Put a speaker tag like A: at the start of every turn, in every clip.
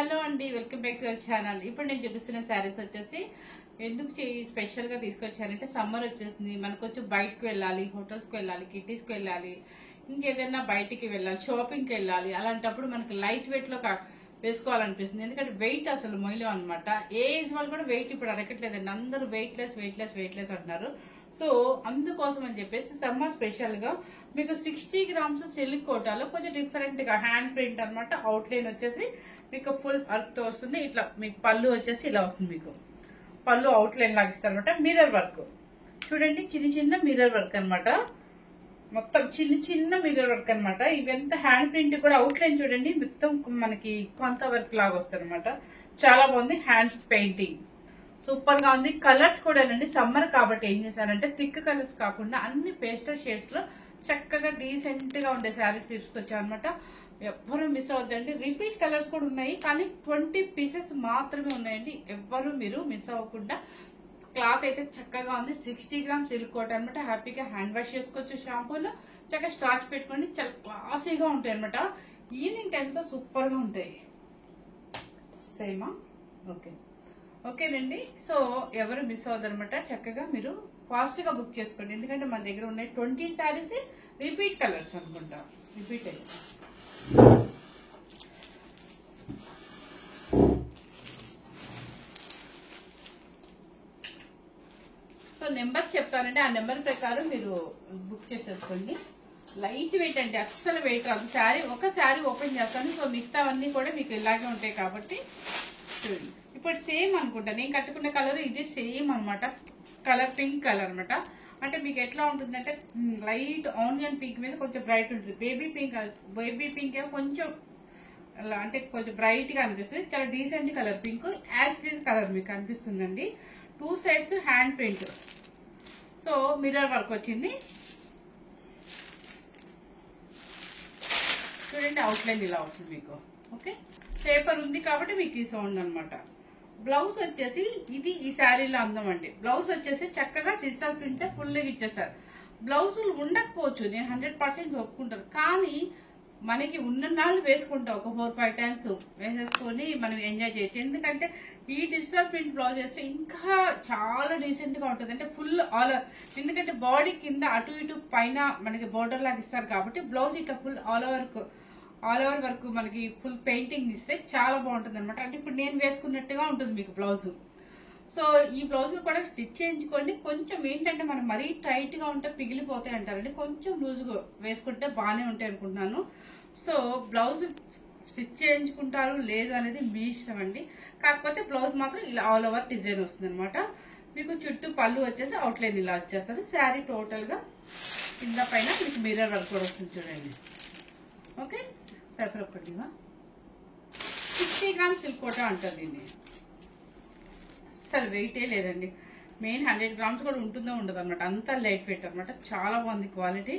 A: Hello అండి, welcome back to our channel. ఇప్పుడు నేను చూపిస్తున్న శారీస్ వచ్చేసి ఎందుకు స్పెషల్ గా తీసుకొచ్చానంటే సమ్మర్ వచ్చేసింది, మనకు వచ్చి బయటకు వెళ్ళాలి, హోటల్స్ కి వెళ్ళాలి, కిటీస్ కి వెళ్ళాలి, ఇంకేదైనా బయటికి వెళ్ళాలి, షాపింగ్ కి వెళ్ళాలి. అలాంటప్పుడు మనకి లైట్ వెయిట్ లో వేసుకోవాలనిపిస్తుంది. ఎందుకంటే వెయిట్ అసలు మొయ్యలేం అనమాట. ఏ ఏజ్ వాళ్ళు కూడా వెయిట్ ఇప్పుడు అడగట్లేదండి, అందరూ వెయిట్ లెస్ అంటున్నారు. సో అందుకోసం అని చెప్పేసి సమ్మర్ స్పెషల్ గా మీకు 60 గ్రామ్స్ సిల్క్ కోటాలో కొంచెం డిఫరెంట్ గా హ్యాండ్ ప్రింట్ అనమాట. అవుట్ లైన్ వచ్చేసి మీకు ఫుల్ వర్క్ తో వస్తుంది. ఇట్లా మీకు పళ్ళు వచ్చేసి ఇలా వస్తుంది. మీకు పళ్ళు అవుట్ లైన్ లాగా ఇస్తారు అనమాట. మిర్రర్ వర్క్ చూడండి, చిన్న మిర్రర్ వర్క్ అనమాట. మొత్తం చిన్న మిర్రర్ వర్క్ అనమాట. ఇవంతా హ్యాండ్ ప్రింట్ కూడా అవుట్ లైన్ చూడండి, మొత్తం మనకి కొంత వర్క్ లాగా వస్తుంది అనమాట. చాలా బాగుంది. హ్యాండ్ పెయింటింగ్ సూపర్ గా ఉంది. కలర్స్ కూడా అండి, సమ్మర్ కాబట్టి ఏం చేశారంటే థిక్ కలర్స్ కాకుండా అన్ని పేస్టల్ షేడ్స్ లో చక్కగా డీసెంట్ గా ఉండే శారీస్ తీసుకొచ్చాను అనమాట. ఎవ్వరూ మిస్ అవద్దండి. రిపీట్ కలర్స్ కూడా ఉన్నాయి, కానీ 20 పీసెస్ మాత్రమే ఉన్నాయండి. ఎవ్వరూ మీరు మిస్ అవ్వకుండా. క్లాత్ అయితే చక్కగా ఉంది. 60 గ్రామ్స్ సిల్క్ కోట్ అనమాట. హ్యాపీగా హ్యాండ్ వాష్ చేసుకోవచ్చు షాంపూలో. చక్కగా స్టార్చ్ పెట్టుకోండి, చాలా క్లాసీగా ఉంటాయి అనమాట. ఈవినింగ్ టైంతో సూపర్ గా ఉంటాయి. సేమా ఓకేనండి. సో ఎవరు మిస్ అవ్వదనమాట. చక్కగా మీరు ఫాస్ట్ గా బుక్ చేసుకోండి. ఎందుకంటే మన దగ్గర ఉన్నాయి 20 శారీస్ రిపీట్ కలర్స్ అనుకుంటా. రిపీట్ అయ్యి సో నెంబర్ చెప్తానండి, ఆ నెంబర్ ప్రకారం మీరు బుక్ చేసేసుకోండి. లైట్ వెయిట్ అండి, అస్సలు వెయిట్ రాదు. ఒక శారీ ఓపెన్ చేస్తాను. సో మిగతావన్నీ కూడా మీకు ఇలాగే ఉంటాయి కాబట్టి చూడండి. ఇప్పుడు సేమ్ అనుకుంటా, నేను కట్టుకున్న కలర్ ఇది సేమ్ అనమాట. కలర్ పింక్ కలర్ అనమాట. అంటే మీకు ఎట్లా ఉంటుందంటే లైట్ ఆనియన్ పింక్ మీద కొంచెం బ్రైట్ ఉంటుంది. బేబీ పింక్ ఏమో కొంచెం అంటే కొంచెం బ్రైట్ గా అనిపిస్తుంది. చాలా decent colour pink, as colour మీకు అనిపిస్తుందండి. 2 sides hand print. So mirror work వచ్చింది చూడండి. అవుట్ లైన్ ఇలా వస్తుంది మీకు. ఓకే, పేపర్ ఉంది కాబట్టి మీకు ఈ సౌండ్ అనమాట. బ్లౌజ్ వచ్చేసి ఇది ఈ శారీలో అందం అండి. బ్లౌజ్ వచ్చేసి చక్కగా డిజిటల్ ప్రింట్ ఫుల్ గా ఇచ్చేసారు. బ్లౌజులు ఉండకపోవచ్చు, నేను 100% ఒప్పుకుంటాను. కానీ మనకి ఉన్న నాళ్ళు వేసుకుంటాం, ఒక 4-5 టైమ్స్ వేసేసుకొని మనం ఎంజాయ్ చేయొచ్చు. ఎందుకంటే ఈ డిజిటల్ ప్రింట్ బ్లౌజ్ వేస్తే ఇంకా చాలా డీసెంట్ గా ఉంటుంది. అంటే ఫుల్ ఆల్, ఎందుకంటే బాడీ కింద అటు ఇటు పైన మనకి బోర్డర్ లాగా ఇస్తారు కాబట్టి బ్లౌజ్ ఇట్లా ఫుల్ ఆల్ ఓవర్ వర్క్ మనకి ఫుల్ పెయింటింగ్ ఇస్తే చాలా బాగుంటుంది అనమాట. అంటే ఇప్పుడు నేను వేసుకున్నట్టుగా ఉంటుంది మీకు బ్లౌజ్. సో ఈ బ్లౌజ్ కూడా స్టిచ్ చేయించుకోండి. కొంచెం ఏంటంటే మనం మరీ టైట్ గా ఉంటే పిగిలిపోతాయి అంటారండి. కొంచెం లూజ్గా వేసుకుంటే బాగానే ఉంటాయి అనుకుంటున్నాను. సో బ్లౌజ్ స్టిచ్ చేయించుకుంటారు లేదు అనేది మీ ఇష్టం అండి. కాకపోతే బ్లౌజ్ మాత్రం ఇలా ఆల్ ఓవర్ డిజైన్ వస్తుంది అనమాట. మీకు చుట్టూ పళ్ళు వచ్చేసి అవుట్ లైన్ ఇలా వచ్చేస్తుంది. శారీ టోటల్ గా కింద పైన మీకు మిర్రర్ వర్క్ కూడా వస్తుంది చూడండి. ఓకే, పేపర్ ఒకటి 60 గ్రామ్స్ సిల్క్ కోటా అంటారు దీన్ని. అసలు వెయిటే లేదండి. మెయిన్ 100 గ్రామ్స్ కూడా ఉంటుందో ఉండదు అనమాట. అంతా లైట్ వెయిట్ అనమాట. చాలా బాగుంది క్వాలిటీ.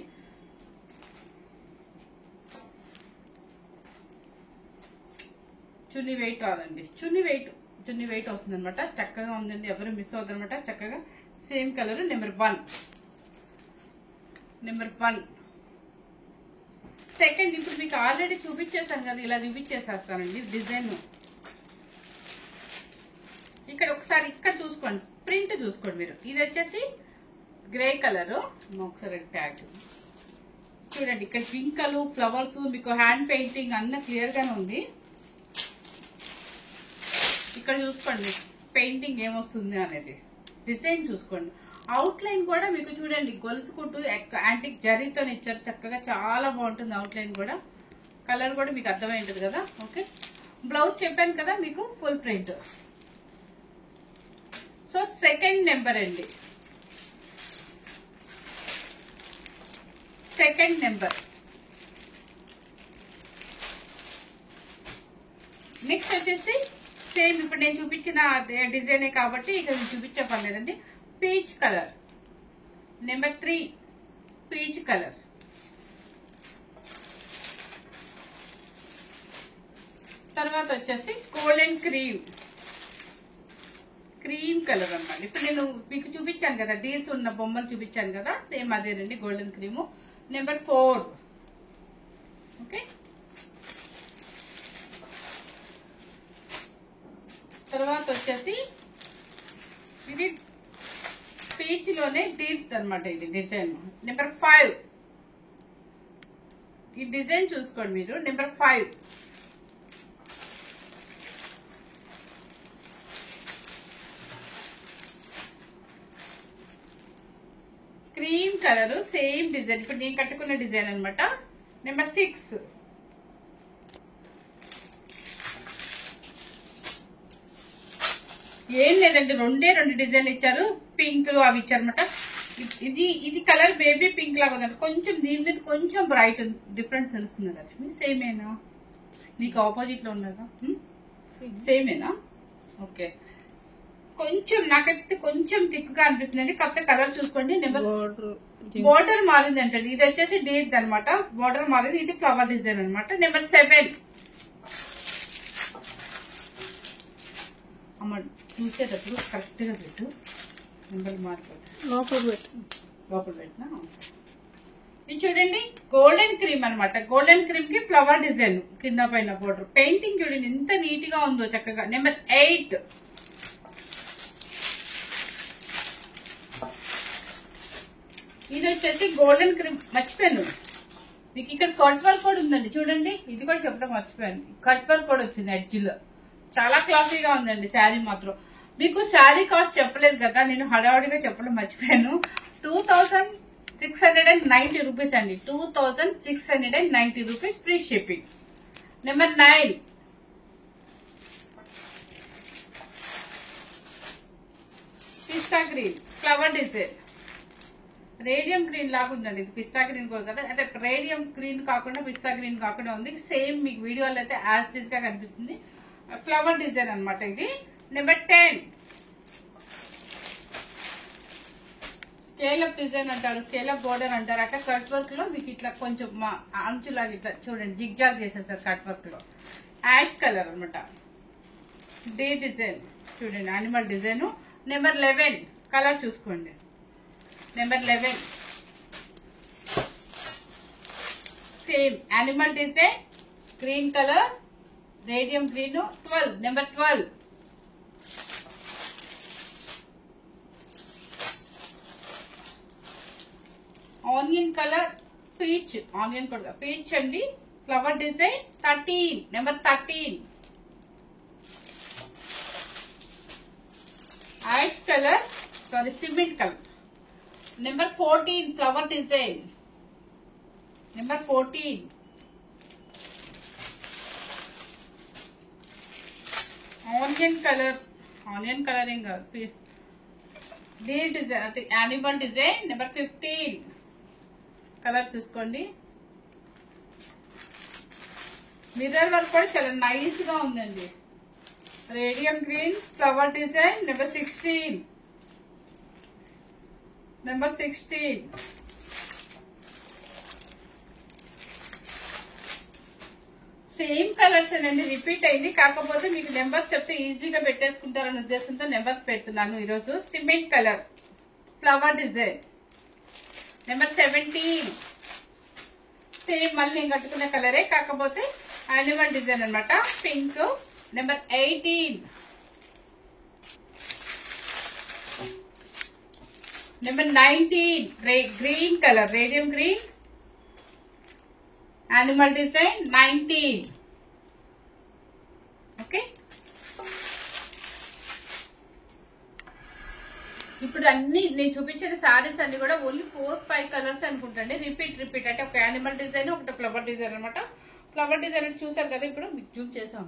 A: చున్నీ వెయిట్ రాదండి. చున్నీ వెయిట్ వస్తుంది అనమాట. చక్కగా ఉందండి, ఎవరు మిస్ అవుతుంది అనమాట. చక్కగా సేమ్ కలర్. Number 1 second. ఇప్పుడు మీకు ఆల్రెడీ చూపించేసాను కదా, ఇలా చూపించేసేస్తానండి డిజైన్. ఇక్కడ ఒకసారి ఇక్కడ చూసుకోండి, ప్రింట్ చూసుకోండి మీరు. ఇది వచ్చేసి గ్రే కలర్. ఒకసారి ట్యాగ్ చూడండి. ఇక్కడ జింకలు, ఫ్లవర్స్, మీకు హ్యాండ్ పెయింటింగ్ అన్న క్లియర్ గానే ఉంది. ఇక్కడ చూసుకోండి పెయింటింగ్ ఏమొస్తుంది అనేది. డిజైన్ చూసుకోండి. అవుట్ లైన్ కూడా మీకు చూడండి, గొలుసు కుట్టు యాంటిక్ జరీతో ఇచ్చారు. చక్కగా చాలా బాగుంటుంది అవుట్ లైన్ కూడా. కలర్ కూడా మీకు అర్థమైంటుంది కదా. ఓకే, బ్లౌజ్ చెప్పాను కదా మీకు full print. So second number అండి. Second number. నెక్స్ట్ వచ్చేసి సేమ్ ఇప్పుడు నేను చూపించిన డిజైనే కాబట్టి ఇక చూపించే పని లేదండి. Peach colour. Number 3 peach colour. తర్వాత వచ్చేసి గోల్డెన్ క్రీమ్ కలర్ అన్నమాట. ఇప్పుడు నేను మీకు చూపించాను కదా, డీల్స్ ఉన్న బొమ్మలు చూపించాను కదా, సేమ్ అదేనండి గోల్డెన్ క్రీము. నెంబర్ 4. ఓకే, తర్వాత వచ్చేసి ఇది పీచ్ లోనే డీల్స్ అనమాట. ఇది డిజైన్ నెంబర్ 5. ఈ డిజైన్ చూసుకోండి మీరు. Number 5 cream colour same design. ఇప్పుడు నేను కట్టుకున్న డిజైన్ అనమాట. నెంబర్ 6 ఏం లేదండి, 2 డిజైన్లు ఇచ్చారు. పింక్ అవి ఇచ్చారనమాట. ఇది కలర్ బేబీ పింక్ లాగా ఉందండి. కొంచెం దీని మీద కొంచెం బ్రైట్ డిఫరెన్స్ తెలుస్తుంది లక్ష్మి. సేమేనా? నీకు ఆపోజిట్ లో ఉన్నదా? సేమేనా? ఓకే. కొంచెం నాకైతే కొంచెం థిక్ గా అనిపిస్తుంది. కాకపోతే కలర్ చూసుకోండి. నెంబర్ బోర్డర్ మారింది అంటండి. ఇది వచ్చేసి డీప్ అనమాట. బోర్డర్ మారింది. ఇది ఫ్లవర్ డిజైన్ అనమాట. నెంబర్ 7 అమ్మ చూసేటప్పుడు కరెక్ట్ గా పెట్టు. నెంబర్ మారిపోతుంది. లోపల పెట్టినా. ఇది చూడండి గోల్డెన్ క్రీమ్ అనమాట. గోల్డెన్ క్రీమ్ కి ఫ్లవర్ డిజైన్ కింద పైన బోర్డర్. పెయింటింగ్ చూడండి ఎంత నీట్ గా ఉందో చక్కగా. నెంబర్ 8 ఇది వచ్చేసి గోల్డెన్ క్రీమ్. మర్చిపోయాను మీకు ఇక్కడ కట్ వర్క్ కూడా ఉందండి. చూడండి ఇది కూడా చెప్పడం మర్చిపోయాను. కట్ వర్క్ కూడా వచ్చింది ఎడ్జ్ లో. చాలా క్లాసీగా ఉందండి శారీ మాత్రం. మీకు శారీ కాస్ట్ చెప్పలేదు కదా, నేను హడావుడిగా చెప్పడం మర్చిపోయాను. 2690 రూపీస్ అండి. 2690 rupees free shipping. Number 9 pista green flower design. Radium green లాగా ఉందండి. ఇది పిస్తా గ్రీన్ కూడా కదా, అయితే రేడియం గ్రీన్ కాకుండా పిస్తా గ్రీన్ కాకుండా ఉంది. సేమ్ మీకు వీడియోలో అయితే యాజ్ ఇట్ ఈజ్ గా కనిపిస్తుంది. ఫ్లవర్ డిజైన్ అనమాట ఇది. నెంబర్ 10 స్కేల్ అప్ డిజైన్ అంటారు, స్కేల్ అప్ బోర్డర్ అంటారు. అట్లా కట్ వర్క్ లో మీకు ఇట్లా కొంచెం అంచులాగా ఇట్లా చూడండి జిగ్జాగ్ చేసేసారు కట్ వర్క్ లో. యాష్ కలర్ అనమాట. డే డిజైన్ చూడండి, యానిమల్ డిజైన్. నెంబర్ 11 కలర్ చూసుకోండి. Number 11 same animal design, green colour, radium green. 12 number 12 onion colour, peach. Onion కూడా పీచ్ అండి. Flower design. 13 number 13 ash colour, sorry cement colour. Number 14 flower design. Number 14 onion colour. Onion colouring the design, animal design. Number 15 colour చూసుకోండి. Mirror work కూడా చాలా nice గా ఉందండి. Radium green flower design. Number 16 number 16 same colours అండి, repeat అయింది. కాకపోతే మీకు numbers చెప్తే ఈజీగా పెట్టేసుకుంటారనే ఉద్దేశంతో నెంబర్స్ పెడుతున్నాను ఈరోజు. Cement colour flower design. Number 17 same మళ్ళీ నేను కట్టుకునే కలరే, కాకపోతే యానిమల్ డిజైన్ అనమాట. Pink. Number 18 number 19 green colour, radium green, animal design. 19 okay. ఇప్పుడు అన్ని నేను చూపించిన సారీస్ అన్ని కూడా ఓన్లీ 4-5 కలర్స్ అనుకుంటండి. రిపీట్ అంటే ఒక యానిమల్ డిజైన్, ఒకటి ఫ్లవర్ డిజైన్ అనమాట. ఫ్లవర్ డిజైన్ చూసారు కదా, ఇప్పుడు మీకు జూమ్ చేసాం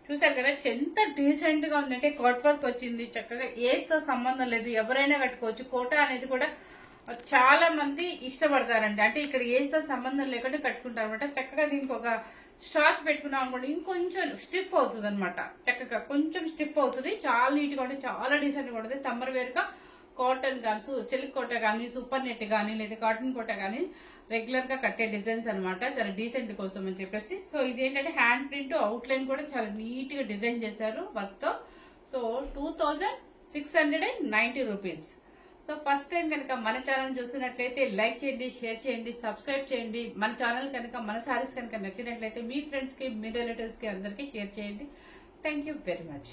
A: చూసారు కదా ఎంత డీసెంట్ గా ఉందంటే. కట్ వర్క్ వచ్చింది చక్కగా. ఏజ్ తో సంబంధం లేదు, ఎవరైనా కట్టుకోవచ్చు. కోటా అనేది కూడా చాలా మంది ఇష్టపడతారండి. అంటే ఇక్కడ ఏజ్ తో సంబంధం లేకుండా కట్టుకుంటారు అనమాట. చక్కగా దీనికి ఒక స్టార్చ్ పెట్టుకున్నాం అనుకోండి, ఇంకొంచెం స్టిఫ్ అవుతుంది అనమాట. చక్కగా కొంచెం స్టిఫ్ అవుతుంది. చాలా నీట్ గా ఉంటుంది, చాలా డీసెంట్ గా ఉంటుంది. సమ్మర్ వేర్ గా కాటన్ కానీ, సిల్క్ కోట కానీ, సూపర్ నెట్ కానీ, లేదా కాటన్ కోట కానీ రెగ్యులర్ గా కట్టే డిజైన్స్ అనమాట. చాలా డీసెంట్ కోసం అని చెప్పేసి. సో ఇదేంటంటే హ్యాండ్ ప్రింట్, అవుట్ లైన్ కూడా చాలా నీట్ గా డిజైన్ చేశారు వర్క్ తో. So 2690 rupees. So first time కనుక మన ఛానల్ చూస్తున్నట్లయితే లైక్ చేయండి, షేర్ చేయండి, సబ్స్క్రైబ్ చేయండి. మన ఛానల్ కనుక, మన సారీస్ కనుక నచ్చినట్లయితే మీ ఫ్రెండ్స్ కి, మీ రిలేటివ్స్ కి అందరికి షేర్ చేయండి. Thank you very much.